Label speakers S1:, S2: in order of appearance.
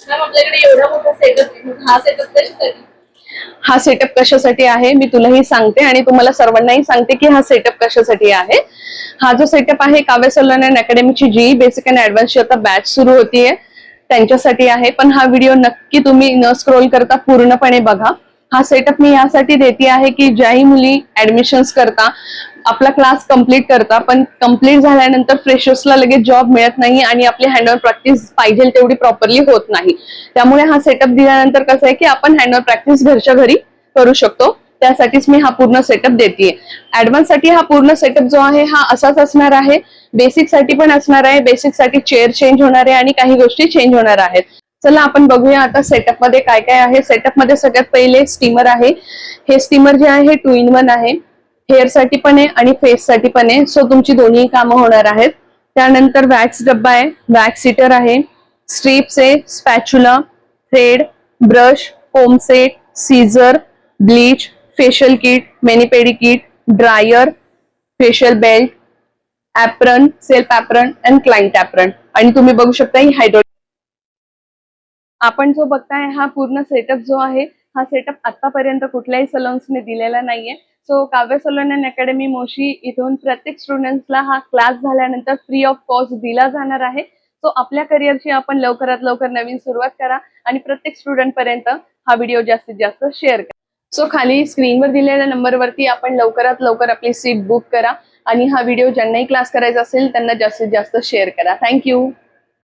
S1: Ma'am आपल्याकडे एवढा मोठा सेटअप आहे, हा सेटअप कशासाठी?
S2: हा सेटअप कशासाठी आहे मी तुलाही सांगते आणि तुम्हाला सर्वांनाही सांगते की हा सेटअप कशासाठी आहे. हा जो सेटअप आहे काव्य सलोना अकॅडमीची जी बेसिक अँड ऍडव्हान्सची आता बॅच सुरू होतीये त्यांच्यासाठी आहे. पण हा व्हिडिओ नक्की तुम्ही न स्क्रोल करता पूर्णपणे बघा. हा सेटअप मी यासाठी देते आहे की ज्याही मुली ऍडमिशन्स करता आपला क्लास कम्प्लीट करता पण कम्प्लीट झाल्यानंतर फ्रेशर्सला लगेच जॉब मिळत नाही आणि आपली हँडओव्हर प्रॅक्टिस पाहिजे तेवढी प्रॉपरली होत नाही. त्यामुळे हा सेटअप दिल्यानंतर कसं आहे की आपण हँडओव्हर प्रॅक्टिस घरच्या घरी करू शकतो. त्यासाठीच मी हा पूर्ण सेटअप देते. ऍडव्हान्स साठी हा पूर्ण सेटअप जो आहे हा असाच असणार आहे. बेसिक साठी पण असणार आहे. बेसिक साठी चेअर चेंज होणार आहे आणि काही गोष्टी चेंज होणार आहेत. चला आपण बघूया आता सेटअप मध्ये काय काय आहे. सेटअप मध्ये सगळ्यात पहिले स्टीमर आहे. हे स्टीमर जे आहे 2 in 1 आहे. हेअर साठी पण आहे आणि फेस साठी पण आहे. सो तुमची दोन्ही कामं होणार आहेत. त्यानंतर वॅक्स डब्बा आहे, वॅक्स सीटर आहे, स्ट्रिप्स आहे, spatula, thread, brush, comb set, scissor, bleach, facial kit, manipedi kit, dryer, facial belt, apron, self apron and client apron आणि तुम्ही बघू शकता ही हायड्रो. आपण जो बघताय हा पूर्ण सेटअप जो आहे हा सेटअप आतापर्यंत कुठल्याही सलोन्सने दिलेला नाहीये. सो काव्य सलोन अँड अकॅडमी मोशी इथून प्रत्येक स्टुडंट्सला हा क्लास झाल्यानंतर फ्री ऑफ कॉस्ट दिला जाणार आहे. सो आपल्या करिअरची आपण लवकरात लवकर नवीन सुरुवात करा आणि प्रत्येक स्टुडंट पर्यंत हा व्हिडिओ जास्तीत जास्त शेअर करा. सो खाली स्क्रीनवर दिलेल्या नंबरवरती आपण लवकरात लवकर आपली सीट बुक करा आणि हा व्हिडिओ ज्यांनाही क्लास करायचा असेल त्यांना जास्तीत जास्त शेअर करा. थँक्यू.